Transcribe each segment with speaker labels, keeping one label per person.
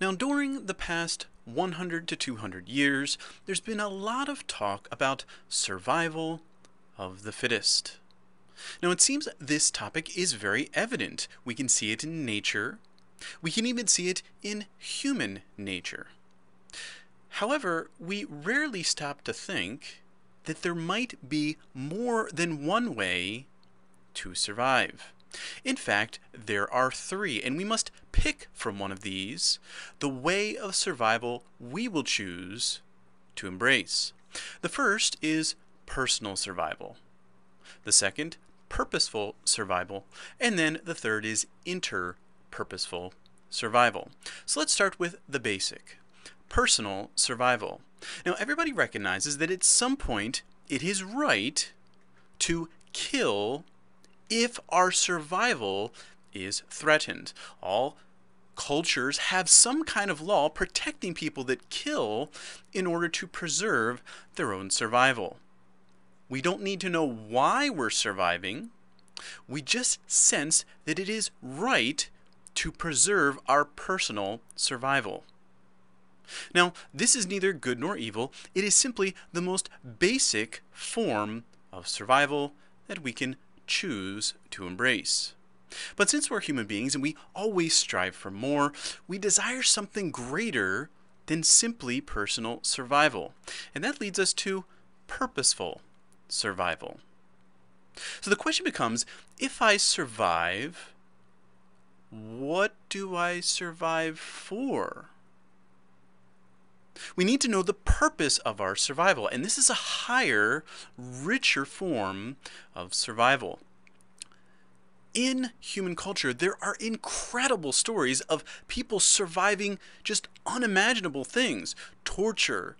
Speaker 1: Now, during the past 100 to 200 years, there's been a lot of talk about survival of the fittest. Now, it seems this topic is very evident. We can see it in nature. We can even see it in human nature. However, we rarely stop to think that there might be more than one way to survive. In fact, there are three, and we must pick from one of these the way of survival we will choose to embrace. The first is personal survival. The second, purposeful survival. And then the third is inter-purposeful survival. So let's start with the basic, personal survival. Now, everybody recognizes that at some point it is right to kill if our survival is threatened. All cultures have some kind of law protecting people that kill in order to preserve their own survival. We don't need to know why we're surviving. We just sense that it is right to preserve our personal survival. Now, this is neither good nor evil. It is simply the most basic form of survival that we can choose to embrace. But since we're human beings and we always strive for more, we desire something greater than simply personal survival. And that leads us to purposeful survival. So the question becomes, if I survive, what do I survive for? We need to know the purpose of our survival, and this is a higher, richer form of survival. In human culture, there are incredible stories of people surviving just unimaginable things, torture,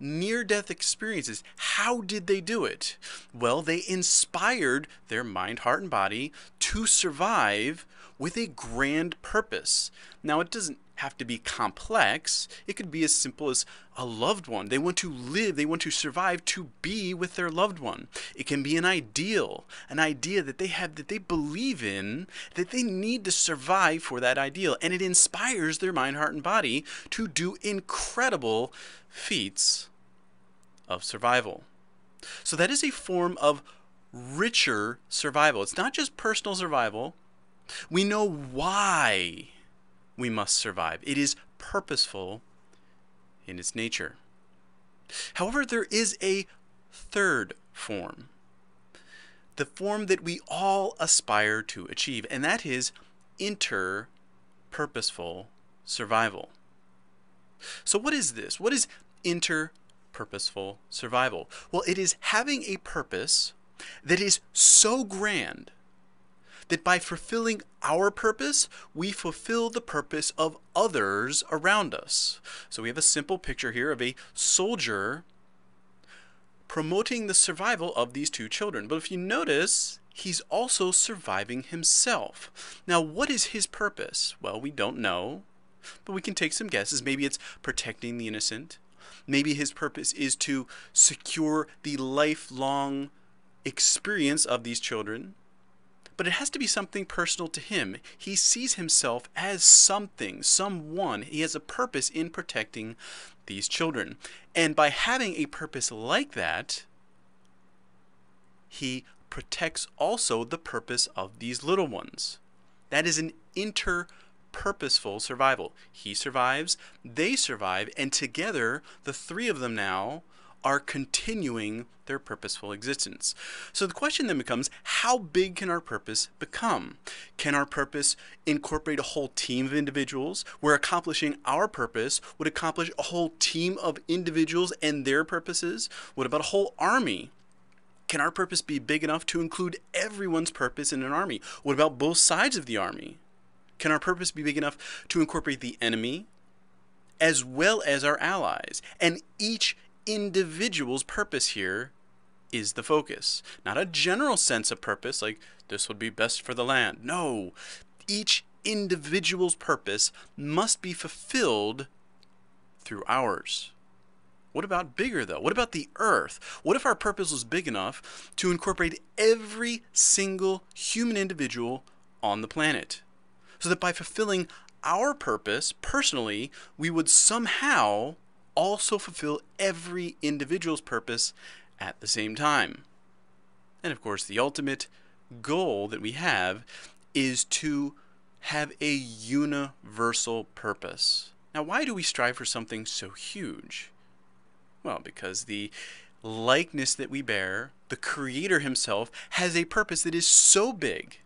Speaker 1: near-death experiences. How did they do it? Well, they inspired their mind, heart, and body to survive with a grand purpose. Now, it doesn't have to be complex. It could be as simple as a loved one. They want to live, they want to survive to be with their loved one. It can be an ideal, an idea that they have, that they believe in, that they need to survive for that ideal. And it inspires their mind, heart, and body to do incredible feats of survival. So that is a form of richer survival. It's not just personal survival. We know why we must survive. It is purposeful in its nature. However, there is a third form, the form that we all aspire to achieve, and that is inter-purposeful survival. So what is this? What is inter-purposeful survival? Well, it is having a purpose that is so grand that by fulfilling our purpose, we fulfill the purpose of others around us. So we have a simple picture here of a soldier promoting the survival of these two children. But if you notice, he's also surviving himself. Now, what is his purpose? Well, we don't know, but we can take some guesses. Maybe it's protecting the innocent. Maybe his purpose is to secure the lifelong experience of these children. But it has to be something personal to him. He sees himself as something, someone. He has a purpose in protecting these children. And by having a purpose like that, he protects also the purpose of these little ones. That is an inter-purposeful survival. He survives, they survive, and together, the three of them now are continuing their purposeful existence. So the question then becomes, how big can our purpose become? Can our purpose incorporate a whole team of individuals, where accomplishing our purpose would accomplish a whole team of individuals and their purposes? What about a whole army? Can our purpose be big enough to include everyone's purpose in an army? What about both sides of the army? Can our purpose be big enough to incorporate the enemy as well as our allies? And each individual's purpose here is the focus. Not a general sense of purpose, like this would be best for the land. No, each individual's purpose must be fulfilled through ours. What about bigger though? What about the earth? What if our purpose was big enough to incorporate every single human individual on the planet? So that by fulfilling our purpose personally, we would somehow also fulfill every individual's purpose at the same time. And of course, the ultimate goal that we have is to have a universal purpose. Now, why do we strive for something so huge? Well, because the likeness that we bear, the Creator Himself, has a purpose that is so big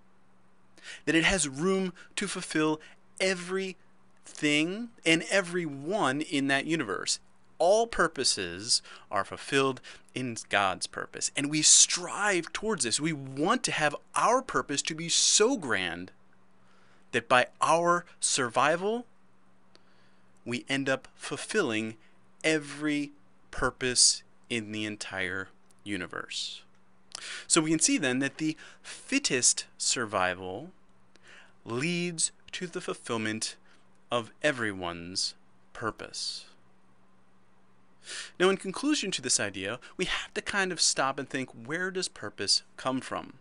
Speaker 1: that it has room to fulfill everything and everyone in that universe. All purposes are fulfilled in God's purpose, and we strive towards this. We want to have our purpose to be so grand that by our survival, we end up fulfilling every purpose in the entire universe. So we can see then that the fittest survival leads to the fulfillment of everyone's purpose. Now, in conclusion to this idea, we have to kind of stop and think, where does purpose come from?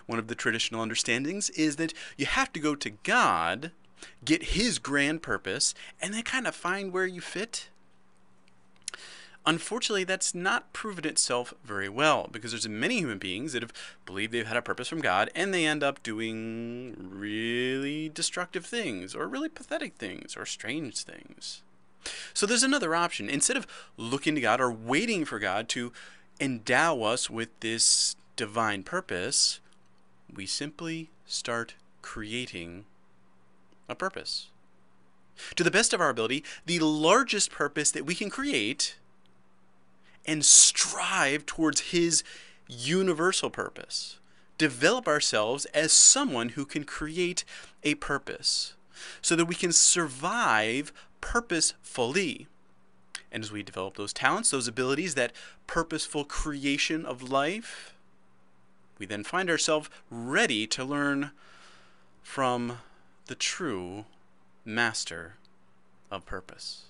Speaker 1: One of the traditional understandings is that you have to go to God, get His grand purpose, and then kind of find where you fit. Unfortunately, that's not proven itself very well, because there's many human beings that have believed they've had a purpose from God, and they end up doing really destructive things, or really pathetic things, or strange things. So there's another option. Instead of looking to God or waiting for God to endow us with this divine purpose, we simply start creating a purpose. To the best of our ability, the largest purpose that we can create, and strive towards His universal purpose. Develop ourselves as someone who can create a purpose so that we can survive purposefully. And as we develop those talents, those abilities, that purposeful creation of life, we then find ourselves ready to learn from the true master of purpose.